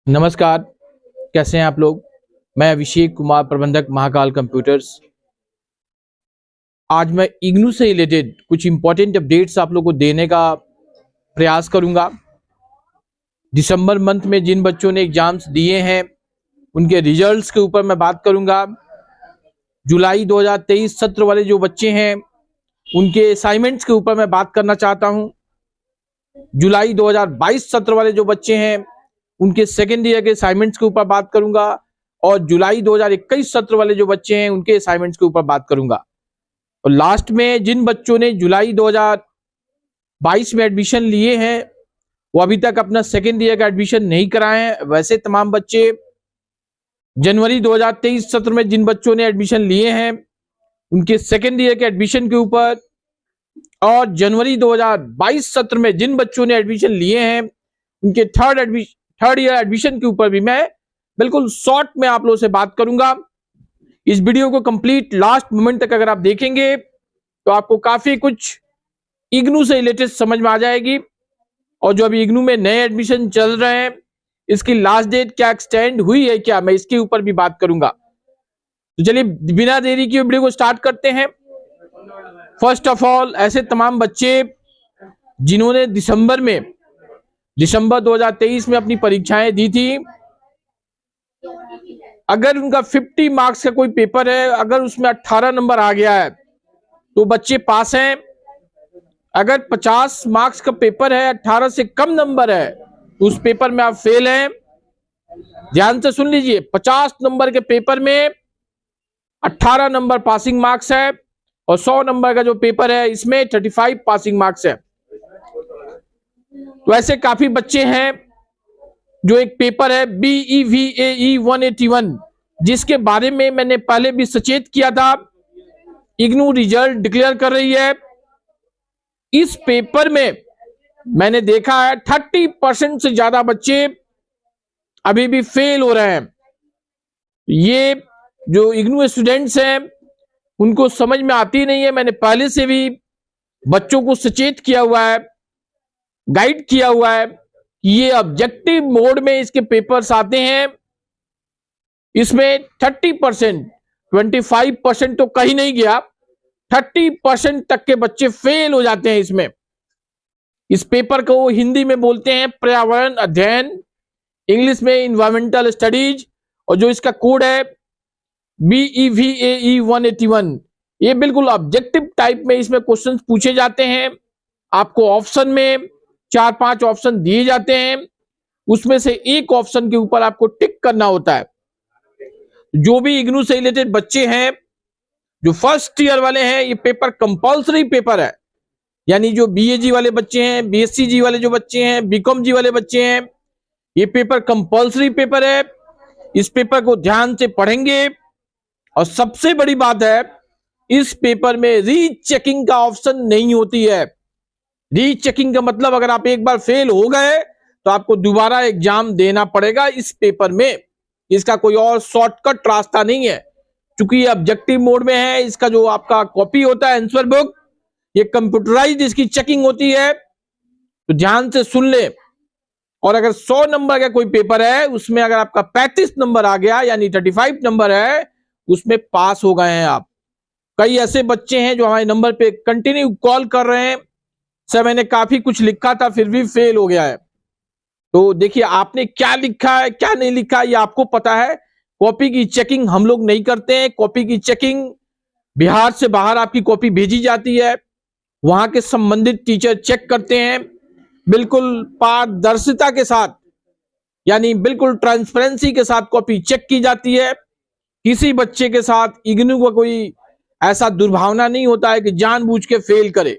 नमस्कार। कैसे हैं आप लोग। मैं अभिषेक कुमार, प्रबंधक महाकाल कंप्यूटर्स। आज मैं इग्नू से रिलेटेड कुछ इंपॉर्टेंट अपडेट्स आप लोग को देने का प्रयास करूंगा। दिसंबर मंथ में जिन बच्चों ने एग्जाम्स दिए हैं उनके रिजल्ट्स के ऊपर मैं बात करूंगा। जुलाई 2023 सत्र वाले जो बच्चे हैं उनके असाइनमेंट्स के ऊपर मैं बात करना चाहता हूं। जुलाई 2022 सत्र वाले जो बच्चे हैं उनके सेकेंड ईयर के असाइनमेंट्स के ऊपर बात करूंगा और जुलाई 2021 सत्र वाले जो बच्चे हैं उनके असाइनमेंट्स के ऊपर बात करूंगा। और लास्ट में जिन बच्चों ने जुलाई 2022 में एडमिशन लिए हैं वो अभी तक अपना सेकेंड ईयर का एडमिशन नहीं कराए हैं, वैसे तमाम बच्चे जनवरी 2023 सत्र में जिन बच्चों ने एडमिशन लिए हैं उनके सेकेंड ईयर के एडमिशन के ऊपर और जनवरी 2022 सत्र में जिन बच्चों ने एडमिशन लिए हैं उनके थर्ड ईयर एडमिशन के ऊपर भी मैं बिल्कुल शॉर्ट में आप लोगों से बात करूंगा। इस वीडियो को कंप्लीट लास्ट मोमेंट तक अगर आप देखेंगे तो आपको काफी कुछ इग्नू से रिलेटेड समझ में आ जाएगी। और जो अभी इग्नू में नए एडमिशन चल रहे हैं इसकी लास्ट डेट क्या एक्सटेंड हुई है क्या, मैं इसके ऊपर भी बात करूंगा। तो चलिए बिना देरी की वीडियो को स्टार्ट करते हैं। फर्स्ट ऑफ ऑल ऐसे तमाम बच्चे जिन्होंने दिसंबर 2023 में अपनी परीक्षाएं दी थी, अगर उनका 50 मार्क्स का कोई पेपर है, अगर उसमें 18 नंबर आ गया है तो बच्चे पास हैं। अगर 50 मार्क्स का पेपर है, 18 से कम नंबर है तो उस पेपर में आप फेल हैं। ध्यान से सुन लीजिए, 50 नंबर के पेपर में 18 नंबर पासिंग मार्क्स है और 100 नंबर का जो पेपर है इसमें 35 पासिंग मार्क्स है। तो ऐसे काफी बच्चे हैं जो एक पेपर है BEVAE 181 जिसके बारे में मैंने पहले भी सचेत किया था। इग्नू रिजल्ट डिक्लेयर कर रही है। इस पेपर में मैंने देखा है 30% से ज्यादा बच्चे अभी भी फेल हो रहे हैं। ये जो इग्नू स्टूडेंट्स हैं उनको समझ में आती नहीं है। मैंने पहले से भी बच्चों को सचेत किया हुआ है, गाइड किया हुआ है कि ये ऑब्जेक्टिव मोड में इसके पेपर्स आते हैं। इसमें 30%, 25% तो कहीं नहीं गया, 30% तक के बच्चे फेल हो जाते हैं इसमें। इस पेपर को हिंदी में बोलते हैं पर्यावरण अध्ययन, इंग्लिश में इन्वायरमेंटल स्टडीज, और जो इसका कोड है BEVAE 181। ये बिल्कुल ऑब्जेक्टिव टाइप में इसमें क्वेश्चंस पूछे जाते हैं। आपको ऑप्शन में 4-5 ऑप्शन दिए जाते हैं, उसमें से एक ऑप्शन के ऊपर आपको टिक करना होता है। जो भी इग्नू से रिलेटेड बच्चे हैं, जो फर्स्ट ईयर वाले हैं, ये पेपर कंपल्सरी पेपर है। यानी जो BAG वाले बच्चे हैं, BSc वाले जो बच्चे हैं, BCom वाले बच्चे हैं, ये पेपर कंपल्सरी पेपर है। इस पेपर को ध्यान से पढ़ेंगे। और सबसे बड़ी बात है, इस पेपर में रीचेकिंग का ऑप्शन नहीं होती है। रीचेकिंग का मतलब अगर आप एक बार फेल हो गए तो आपको दोबारा एग्जाम देना पड़ेगा इस पेपर में। इसका कोई और शॉर्टकट रास्ता नहीं है। क्योंकि ये ऑब्जेक्टिव मोड में है, इसका जो आपका कॉपी होता है आंसर बुक, ये कंप्यूटराइज्ड इसकी चेकिंग होती है। तो ध्यान से सुन ले। और अगर 100 नंबर का कोई पेपर है उसमें अगर आपका 35 नंबर आ गया यानी 35 नंबर है, उसमें पास हो गए हैं आप। कई ऐसे बच्चे हैं जो हमारे नंबर पे कंटिन्यू कॉल कर रहे हैं, सर मैंने काफी कुछ लिखा था फिर भी फेल हो गया है। तो देखिए आपने क्या लिखा है क्या नहीं लिखा है ये आपको पता है। कॉपी की चेकिंग हम लोग नहीं करते हैं। कॉपी की चेकिंग बिहार से बाहर आपकी कॉपी भेजी जाती है, वहां के संबंधित टीचर चेक करते हैं बिल्कुल पारदर्शिता के साथ, यानी बिल्कुल ट्रांसपेरेंसी के साथ कॉपी चेक की जाती है। किसी बच्चे के साथ इग्नू का कोई ऐसा दुर्भावना नहीं होता है कि जानबूझ के फेल करे।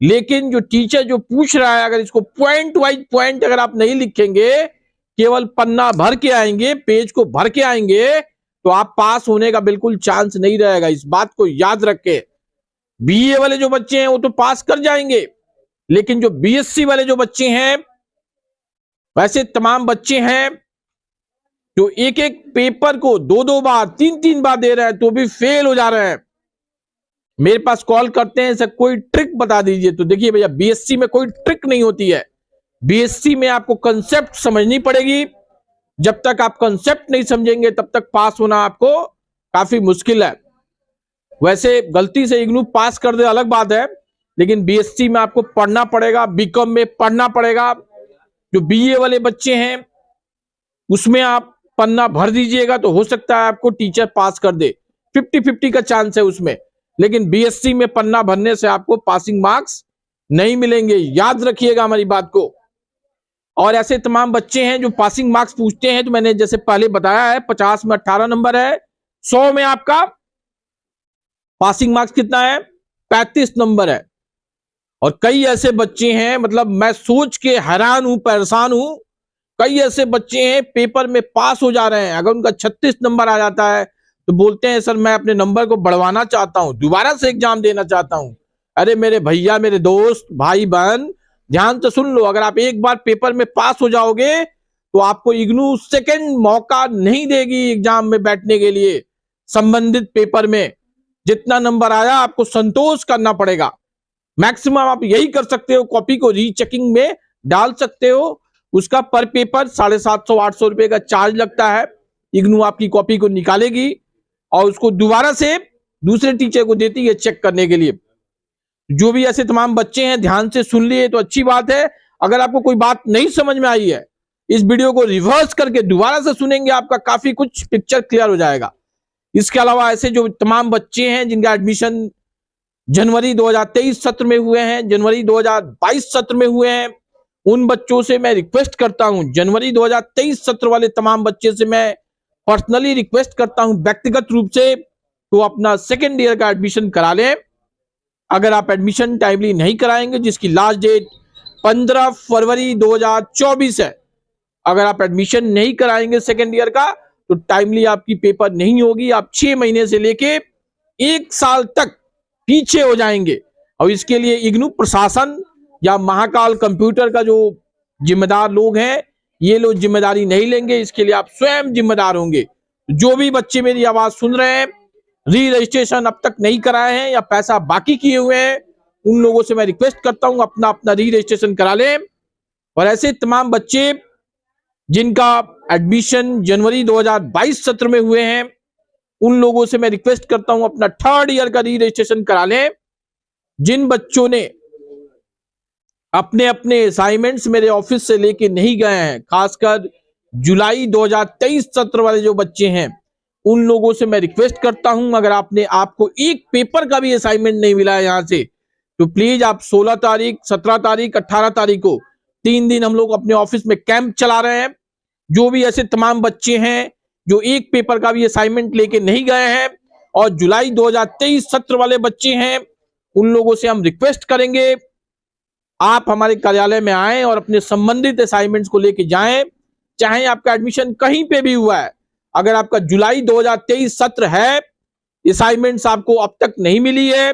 लेकिन जो टीचर जो पूछ रहा है, अगर इसको पॉइंट वाइज पॉइंट अगर आप नहीं लिखेंगे, केवल पन्ना भर के आएंगे, पेज को भर के आएंगे, तो आप पास होने का बिल्कुल चांस नहीं रहेगा। इस बात को याद रखें। BA वाले जो बच्चे हैं वो तो पास कर जाएंगे, लेकिन जो BSc वाले जो बच्चे हैं, वैसे तमाम बच्चे हैं जो एक एक पेपर को 2-2 बार 3-3 बार दे रहे हैं तो भी फेल हो जा रहे हैं। मेरे पास कॉल करते हैं, सर कोई ट्रिक बता दीजिए। तो देखिए भैया, BSc में कोई ट्रिक नहीं होती है। BSc में आपको कंसेप्ट समझनी पड़ेगी, जब तक आप कंसेप्ट नहीं समझेंगे तब तक पास होना आपको काफी मुश्किल है। वैसे गलती से इग्नू पास कर दे अलग बात है, लेकिन बीएससी में आपको पढ़ना पड़ेगा, बीकॉम में पढ़ना पड़ेगा। जो बीए वाले बच्चे हैं उसमें आप पन्ना भर दीजिएगा तो हो सकता है आपको टीचर पास कर दे, 50-50 का चांस है उसमें। लेकिन बीएससी में पन्ना भरने से आपको पासिंग मार्क्स नहीं मिलेंगे, याद रखिएगा हमारी बात को। और ऐसे तमाम बच्चे हैं जो पासिंग मार्क्स पूछते हैं, तो मैंने जैसे पहले बताया है 50 में 18 नंबर है, 100 में आपका पासिंग मार्क्स कितना है, 35 नंबर है। और कई ऐसे बच्चे हैं, मतलब मैं सोच के हैरान हूं, परेशान हूं, कई ऐसे बच्चे हैं पेपर में पास हो जा रहे हैं, अगर उनका 36 नंबर आ जाता है तो बोलते हैं सर मैं अपने नंबर को बढ़वाना चाहता हूं, दोबारा से एग्जाम देना चाहता हूं। अरे मेरे भैया, मेरे दोस्त, भाई बहन, ध्यान से सुन लो, अगर आप एक बार पेपर में पास हो जाओगे तो आपको इग्नू सेकंड मौका नहीं देगी एग्जाम में बैठने के लिए। संबंधित पेपर में जितना नंबर आया आपको संतोष करना पड़ेगा। मैक्सिमम आप यही कर सकते हो, कॉपी को रीचेकिंग में डाल सकते हो, उसका पर पेपर 750-800 रुपए का चार्ज लगता है। इग्नू आपकी कॉपी को निकालेगी और उसको दोबारा से दूसरे टीचर को देती है चेक करने के लिए। जो भी ऐसे तमाम बच्चे हैं ध्यान से सुन लिए तो अच्छी बात है। अगर आपको कोई बात नहीं समझ में आई है, इस वीडियो को रिवर्स करके दोबारा से सुनेंगे, आपका काफी कुछ पिक्चर क्लियर हो जाएगा। इसके अलावा ऐसे जो तमाम बच्चे हैं जिनका एडमिशन जनवरी 2023 सत्र में हुए हैं, जनवरी 2022 सत्र में हुए हैं, उन बच्चों से मैं रिक्वेस्ट करता हूं, जनवरी 2023 सत्र वाले तमाम बच्चे से मैं पर्सनली रिक्वेस्ट करता हूं व्यक्तिगत रूप से, तो अपना सेकेंड ईयर का एडमिशन करा लें। अगर आप एडमिशन टाइमली नहीं कराएंगे, जिसकी लास्ट डेट 15 फरवरी 2024 है, अगर आप एडमिशन नहीं कराएंगे सेकेंड ईयर का तो टाइमली आपकी पेपर नहीं होगी, आप 6 महीने से लेके 1 साल तक पीछे हो जाएंगे। और इसके लिए इग्नू प्रशासन या महाकाल कंप्यूटर का जो जिम्मेदार लोग हैं, ये लोग जिम्मेदारी नहीं लेंगे, इसके लिए आप स्वयं जिम्मेदार होंगे। जो भी बच्चे मेरी आवाज सुन रहे हैं, री रजिस्ट्रेशन अब तक नहीं कराए हैं या पैसा बाकी किए हुए हैं, उन लोगों से मैं रिक्वेस्ट करता हूं अपना अपना री रजिस्ट्रेशन करा लें। और ऐसे तमाम बच्चे जिनका एडमिशन जनवरी 2022 सत्र में हुए हैं, उन लोगों से मैं रिक्वेस्ट करता हूं अपना थर्ड ईयर का री रजिस्ट्रेशन करा लें। जिन बच्चों ने अपने अपने असाइनमेंट्स मेरे ऑफिस से लेके नहीं गए हैं, खासकर जुलाई 2023 सत्र वाले जो बच्चे हैं, उन लोगों से मैं रिक्वेस्ट करता हूं, अगर आपको एक पेपर का भी असाइनमेंट नहीं मिला है यहां से, तो प्लीज आप 16 तारीख, 17 तारीख, 18 तारीख को 3 दिन हम लोग अपने ऑफिस में कैंप चला रहे हैं। जो भी ऐसे तमाम बच्चे हैं जो एक पेपर का भी असाइनमेंट लेके नहीं गए हैं और जुलाई 2023 सत्र वाले बच्चे हैं, उन लोगों से हम रिक्वेस्ट करेंगे आप हमारे कार्यालय में आएं और अपने संबंधित असाइनमेंट्स को लेके जाएं। चाहे आपका एडमिशन कहीं पे भी हुआ है, अगर आपका जुलाई 2023 सत्र है, असाइनमेंट्स आपको अब तक नहीं मिली है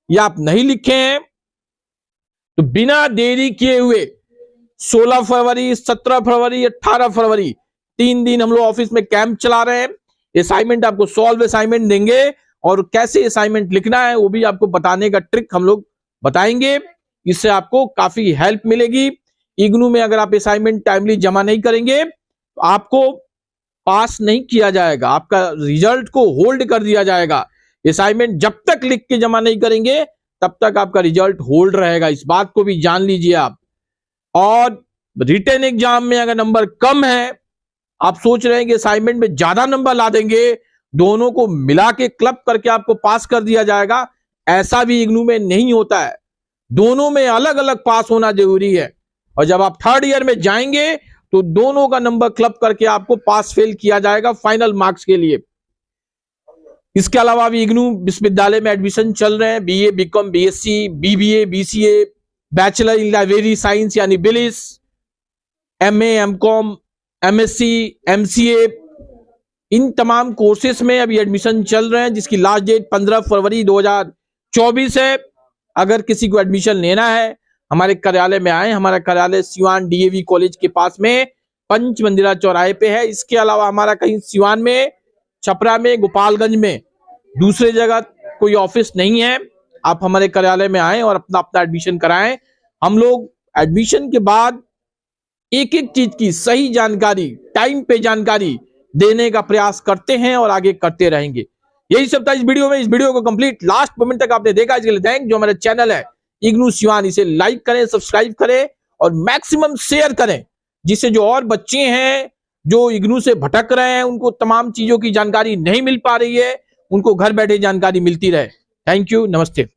या आप नहीं लिखे हैं, तो बिना देरी किए हुए 16 फरवरी, 17 फरवरी, 18 फरवरी 3 दिन हम लोग ऑफिस में कैंप चला रहे हैं। असाइनमेंट आपको सॉल्व असाइनमेंट देंगे और कैसे असाइनमेंट लिखना है वो भी आपको बताने का ट्रिक हम लोग बताएंगे। इससे आपको काफी हेल्प मिलेगी। इग्नू में अगर आप असाइनमेंट टाइमली जमा नहीं करेंगे तो आपको पास नहीं किया जाएगा, आपका रिजल्ट को होल्ड कर दिया जाएगा। असाइनमेंट जब तक लिख के जमा नहीं करेंगे तब तक आपका रिजल्ट होल्ड रहेगा, इस बात को भी जान लीजिए आप। और रिटन एग्जाम में अगर नंबर कम है, आप सोच रहे हैं कि असाइनमेंट में ज्यादा नंबर ला देंगे, दोनों को मिला के क्लब करके आपको पास कर दिया जाएगा, ऐसा भी इग्नू में नहीं होता है। दोनों में अलग अलग पास होना जरूरी है। और जब आप थर्ड ईयर में जाएंगे तो दोनों का नंबर क्लब करके आपको पास फेल किया जाएगा फाइनल मार्क्स के लिए। इसके अलावा भी इग्नू विश्वविद्यालय में एडमिशन चल रहे हैं, BA, BCom, BSc, BBA, BCA, bachelor in library science यानी BLIS, MA, MCom, MSc, MCA, इन तमाम कोर्सेस में अभी एडमिशन चल रहे हैं, जिसकी लास्ट डेट 15 फरवरी 2024 है। अगर किसी को एडमिशन लेना है, हमारे कार्यालय में आए। हमारा कार्यालय सिवान डीएवी कॉलेज के पास में पंच मंदिरा चौराहे पे है। इसके अलावा हमारा कहीं सिवान में, छपरा में, गोपालगंज में दूसरे जगह कोई ऑफिस नहीं है। आप हमारे कार्यालय में आए और अपना अपना एडमिशन कराएं। हम लोग एडमिशन के बाद एक एक चीज की सही जानकारी, टाइम पे जानकारी देने का प्रयास करते हैं और आगे करते रहेंगे। यही सब था इस वीडियो में। इस वीडियो को कंप्लीट लास्ट मोमेंट तक आपने देखा, इसके लिए थैंक। जो हमारा चैनल है इग्नू सिवान, इसे लाइक करें, सब्सक्राइब करें और मैक्सिमम शेयर करें, जिससे जो और बच्चे हैं जो इग्नू से भटक रहे हैं, उनको तमाम चीजों की जानकारी नहीं मिल पा रही है, उनको घर बैठे जानकारी मिलती रहे। थैंक यू, नमस्ते।